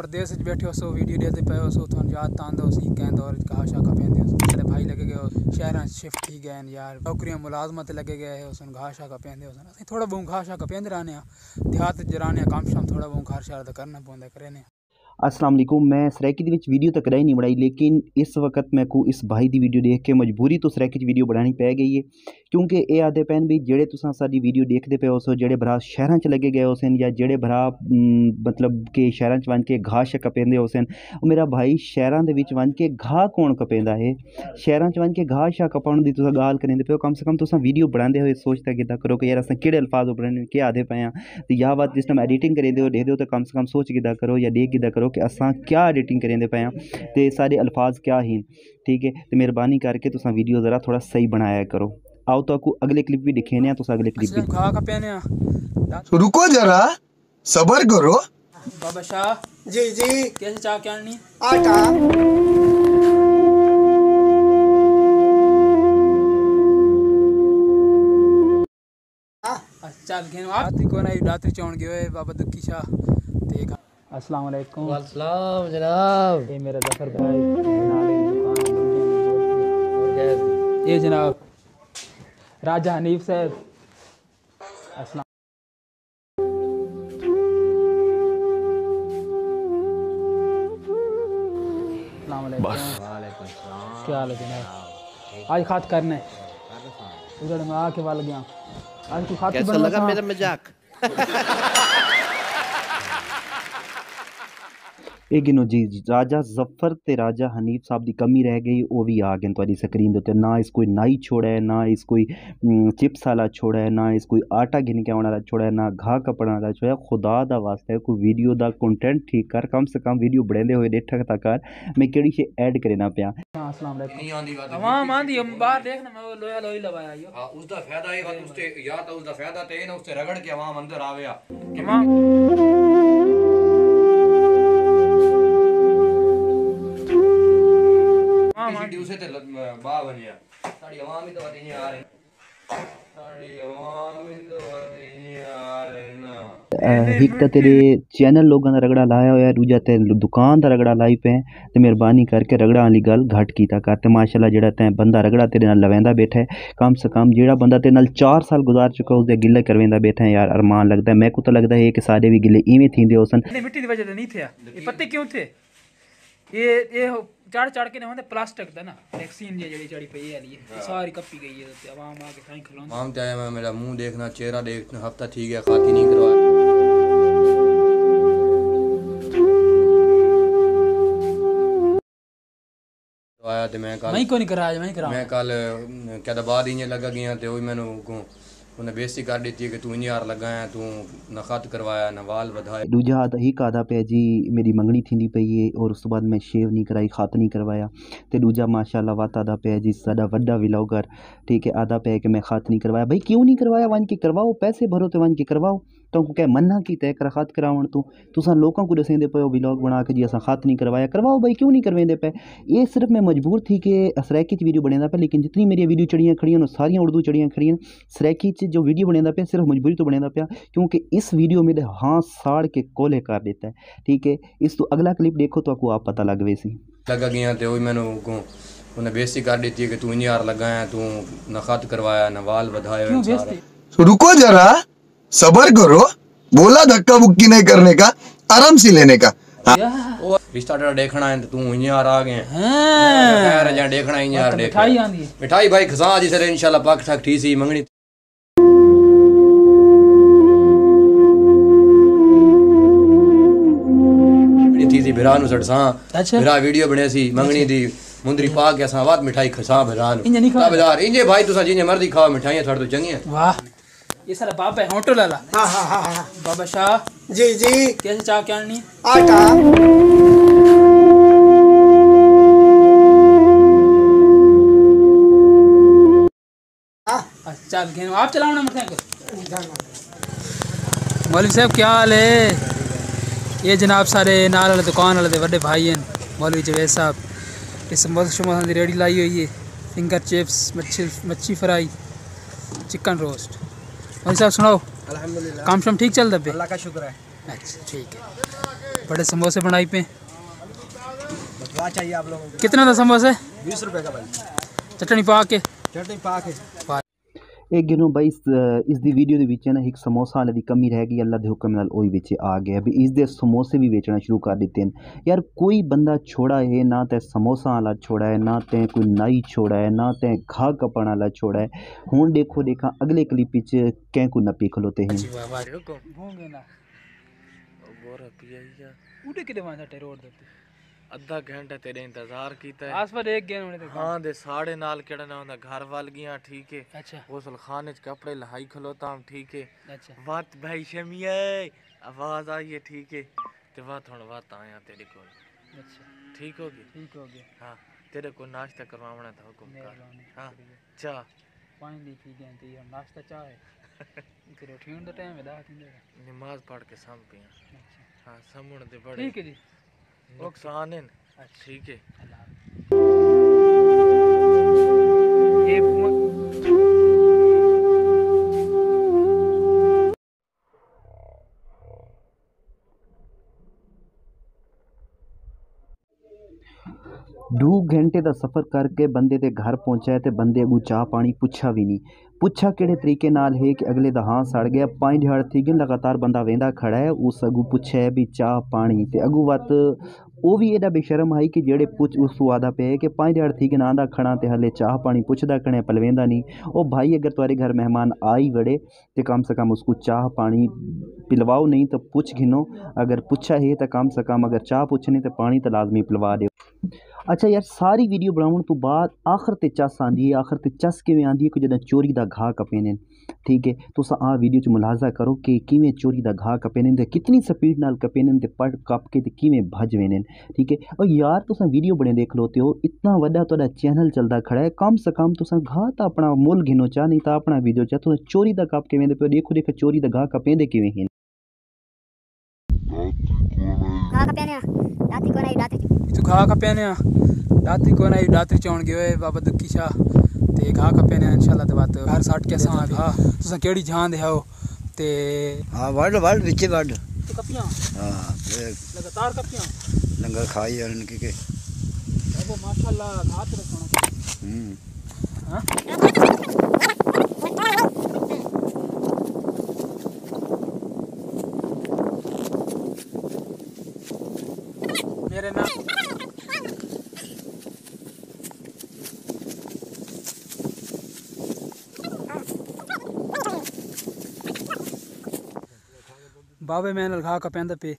प्रदेश बैठे हो so video देते पे हो सो थोड़ा याद तांदो सी कहंदो और घाह शा कपेंदे मेरे भाई लगे गए शहर शिफ्ट थी गए यार नौकरियां मुलाजमत लगे गए है उसन घाह शा कपेंदे उसन थोड़ा बहुत घाह शा कपेंदे रहने देहात जराने काम शाम थोड़ा बहुत घर शहर करना पौंदा करेने। अस्सलाम वालेकुम। मैं सराकी दी विच वीडियो तो कराई नहीं बनाई, लेकिन इस वक्त मैं को इस भाई दी वीडियो देख के मजबूरी तो सराकी च वीडियो बनानी पै गई है, क्योंकि ये आदे पैन भी जेड़े तुसां साडी वीडियो देखते पे हो जेड़े भरा शहरां च लगे गए होसन या जेड़े भरा मतलब कि शहरां च वन के घाह श कपेंदे होसन। मेरा भाई शहरां दे विच वन के घाह कौन कपेंदा है? शहरां च वन के घाह शा कपाउण दी तुसां गाल करेंदे पे हो। कम से कम तुसां वीडियो बनांदे होए सोचता किदा करो कि यार असां केड़े अल्फाज उपरने के आदे पे हैं, तो या बात जिस टाइम एडिटिंग करेंदे हो देखदे हो तो कम से कम सोच किदा करो या देख किदा करो कि असां क्या एडिटिंग करेंदे पे हैं ते सारे अल्फाज क्या ही। ठीक है, तो मेहरबानी करके तुसां वीडियो ज़रा थोड़ा सही बनाया करो। आओ तो आपको अगले क्लिप भी दिखेने हैं, तो अगले क्लिप भी घाह कपेने रुको जरा सबर करो। बाबा शाह जी जी कैसे चाह क्या नहीं आटा चल घेन आती को नहीं रात्रि चौन गयो है बाबा दुखी शाह देख। अस्सलाम वालेकुम। वालेकुम जनाब। ये मेरा जफर भाई नाले दुकान ये जनाब राजा हनीफ साहब। अस्सलाम वालेकुम। क्या हाल है जनाब? आज खात करना है उधर मैं आके वाल गया आज तू खाती कैसा लगा मेरा मजाक? ਇਹ ਗਿਨੋ ਜੀ राजा जफर ते राजा हनीफ साहब की कमी रह गई, वो भी आ गए थोड़ी स्क्रीन के। ना इस कोई नाई छोड़ा है, ना इस कोई चिप्स वाला छोड़ा है, ना इस कोई आटा गिन के आने वाला छोड़ा है, ना घाह कपड़ा वाला छोड़ा है। खुदा दा वास्ता है कोई वीडियो दा कंटेंट ठीक कर, कम से कम वीडियो बढ़ेंदे हुए देखा तक कर मैं केड़ी शे ऐड करे ना पिया। अस्सलाम वालेकुम। आवाम आंदी हम बाहर देखना मैं वो लोया लोई लवाया यो। हां उसदा फायदा है बात उससे या तो उसदा फायदा ते ना उससे रगड़ के आवाम अंदर आवे कि उसे ते बा बनिया साडी आवाम ही तो वती नहीं आ रही साडी आवाम ही तो वती नहीं आ रही ना। एक तो तेरे चैनल लोगों का रगड़ा लाया होया, दूजा ते दुकान का रगड़ा लाई पे। तो मेहरबानी करके रगड़ा वाली गल घट कीता कर। ते माशाल्लाह जेड़ा तैं बंदा रगड़ा तेरे नाल लवेंदा बैठा है, कम से कम जेड़ा बंदा तेरे नाल 4 साल गुजार चुका उसदे गिले करवेंदा बैठा है यार। अरमान लगदा है मैं को तो लगदा है कि सारे भी गिले इवें थींदे होसन। मिट्टी की वजह से नहीं थे ये पत्ते क्यों थे ये चढ़ चढ़ के होंदे प्लास्टिक दा ना वैक्सीन जेडी चढ़ी पई है ये सारी कपी गई है ते आवाम आके खाई खलोंदे आवाम चाहे मैं मेरा मुंह देखना चेहरा देखना हफ्ता ठीक है खाती नहीं करवा आया ते मैं को नहीं करा मैं कल क्या बाद ही लगा गया ते ओही मैनू उन्हें बेइज्जती कर दी कि तू यार लगा है तू न खत करवाया न वाल बधाए। दूजा ही आदा पे जी मेरी मंगनी थी पई है और उस तो बाद मैं शेव नहीं कराई, खत नहीं करवाया। तो दूजा माशाल्लाह वात आदा पे जी साडा वड्डा व्लॉगर ठीक है आदा पे कि मैं खत नहीं करवाया। भाई क्यों नहीं करवाया? वन के करवाओ, पैसे भरो तो वन के करवाओ। तो क्या मन्ना की तय कर खत करावन तू तुसा लोगों को दसेंदे पे व्लॉग बना के जी असा खत नहीं करवाया। करवाओ भाई, क्यों नहीं करवेंदे पे? ये सिर्फ मैं मजबूर थी कि सराकी च वीडियो बनेदा पे, लेकिन जितनी मेरी वीडियो चढ़ियाँ खड़ियाँ सारियाँ उर्दू चढ़ियाँ खड़ियाँ। सराकी च जो वीडियो बनेदा पे सिर्फ मजबूरी तो बनेदा पे, क्योंकि इस वीडियो मेरे हाँ साड़ के कोले कर देता है। ठीक है, इस तो अगला क्लिप देखो तो आपको आप पता लग वैसी लगा गया तो वही मैनू उन्हें बेइज्जती कर दी कि तू यार लगा है तू न खत करवाया न वाल बधाए। रुको जरा सबर करो, बोला धक्का बुक्की नहीं करने का, आराम से लेने का। रिश्ता देखना है तू यार आ गए हैं देखना है यार मिठाई भाई खसा जी सर इंशाल्लाह पाक ठाक ठीक सी मंगनी थी बिरा नु सड़सा बिरा वीडियो बने सी मंगनी दी मुंदरी पा के असा वाद मिठाई खसा बिरा नु बाजार इंजे भाई तुसा जिने मर्जी खाओ मिठाइयां थोड़ तो चंगी है। वाह ये सारा बाबा है होटल वाला। हां हां हां बाबा शाह जी जी कैसे चाह क्या नहीं आटा चल घेन आप चलाओ ना मोटरसाइकिल। मौलवी साहब क्या हाल है? ये जनाब सारे नाल वाले दुकान वाले बड़े भाई हैं मौलवी जवेद साहब। इस समोसा की रेडी लाई हुई है, फिंगर चिप्स, मच्छी फ्राई, चिकन रोस्ट। मौलवी साहब सुनाओ, अल्हम्दुलिल्लाह काम शाम ठीक चलता पे? अल्लाह का शुक्र है। अच्छा ठीक है। बड़े समोसे बनाई पे क्या चाहिए आप लोगों कितना था समोसे? को? 20 रुपए का भाई। चटनी पा के चटनी पा के। एक गिनो भाई इस दी वीडियो ਦੇ ਵਿੱਚ ਨਾ ਇੱਕ ਸਮੋਸਾ ਵਾਲੇ ਦੀ ਕਮੀ ਰਹਿ ਗਈ, ਅੱਲਾ ਦੇ ਹੁਕਮ ਨਾਲ ਉਹ ਹੀ ਵਿੱਚ ਆ ਗਿਆ ਵੀ ਇਸ ਦੇ ਸਮੋਸੇ ਵੀ ਵੇਚਣਾ ਸ਼ੁਰੂ ਕਰ ਦਿੱਤੇ ਨੇ ਯਾਰ। ਕੋਈ ਬੰਦਾ ਛੋੜਾ ਹੈ ਨਾ ਤੇ ਸਮੋਸਾ ਵਾਲਾ ਛੋੜਾ ਹੈ, ਨਾ ਤੇ ਕੋਈ ਨਾਈ ਛੋੜਾ ਹੈ, ਨਾ ਤੇ ਘਾ ਕਪਣ ਵਾਲਾ ਛੋੜਾ ਹੈ। ਹੁਣ ਦੇਖੋ ਦੇਖਾ ਅਗਲੇ ਕਲਿੱਪ ਵਿੱਚ ਕਹਿ ਕੋ ਨੱਪੀ ਖਲੋਤੇ हैं। भूंगे ना उठे किते वहां से रोड दे ਅੱਧਾ ਘੰਟਾ ਤੇਰੇ ਇੰਤਜ਼ਾਰ ਕੀਤਾ ਹੈ। आस पर एक गए होने ਹਾਂ ਦੇ ਸਾੜੇ ਨਾਲ ਕਿਹੜਾ ਨਾ ਹੁੰਦਾ ਘਰ ਵੱਲ ਗਿਆ ਠੀਕ ਹੈ। अच्छा ਗੋਸਲ ਖਾਨੇ ਚ ਕੱਪੜੇ ਲਹਾਈ ਖਲੋਤਾ ਹਮ ਠੀਕ ਹੈ। अच्छा ਬਾਤ ਭਾਈ ਸ਼ਮੀਏ ਆਵਾਜ਼ ਆਈ ਹੈ ਠੀਕ ਹੈ ਤੇ ਬਾਤ ਹੁਣ ਬਾਤ ਆਇਆ ਤੇਰੇ ਕੋਲ अच्छा ਠੀਕ ਹੋ ਗਈ। ठीक हो गया। ਹਾਂ ਤੇਰੇ ਕੋਲ ਨਾਸ਼ਤਾ ਕਰਵਾਉਣਾ ਤਾਂ ਹੁਕਮ ਕਰ। मेहरबानी ਹਾਂ ਚਾਹ पानी दी थी गए थी नाश्ता चाह है फिर उठियों दा टाइम है दा तीन ਨਮਾਜ਼ ਪੜ੍ਹ ਕੇ ਸਮ ਪਿਆ। अच्छा ਹਾਂ ਸਮਣ ਦੇ ਬੜੇ ठीक है जी ਨੁਕਸਾਨ ਹੈ अच्छा ਠੀਕ ਹੈ। ये दो घंटे का सफ़र करके बंदे दे घर पहुंचा है तो बंदे अगू चाह पानी पुछा भी नहीं। पुछा किहड़े तरीके नाल है कि अगले दा हां सड़ गया 5 दिहाड़ थी गए लगातार बंदा वेंदा खड़ा है उस अगू पुछा है भी चाह पानी ते अगू वत वो भी एडा बेशरम है कि जेड़े पुछ उस वादा पे कि 5 दिहाड़ थी गए आंदा खड़ा ते हले चाह पानी पुछदा कने पलवेंदा नहीं। ओ भाई अगर तुम्हारे घर मेहमान आई वड़े तो कम से कम उसको चाह पानी पिलवाओ, नहीं तो पुछ घिनो। अगर पुछा है तो कम से कम अगर चाह पुछनी तो पानी तो लाजमी पिलवा दो। अच्छा यार सारी वीडियो बनाने तो बाद आखिर ते चस आंदी है। आखिर ते चस किवें आंदी है कि जदों चोरी दा घा कपे ने ठीक है। तुस आ वीडियो च मुलाजा करो कि किवें चोरी दा घा कपे ने ते कितनी स्पीड नाल कपे ने ते पट कप के ते किवें भज वे ने ठीक है। और यार तुस वीडियो बने देख लोते हो इतना वड्डा तुहाडा चैनल चलदा खड़ा है, कम से कम तुस घा तो अपना मुल गिनो चा, नहीं तो अपना वीडियो चा तुस चोरी दा कप किवें दे पे देखो देखो चोरी दा घा कपेंदे किवें हैं। तू घा कप्याने दाती को नहीं दाती चौन गयो है बाबा दुखी शाह ते घा कप्याने इंशाल्लाह ते बात घर साट के सा घा तुसा केड़ी जान दे हो ते हाँ वर्ड विच वर्ड तो कपियां हाँ लगातार कपियां लंगर खाई हन के अबे माशाल्लाह घा ते सोना हां मेरे ना बाबे मैं घा कपेंदा पे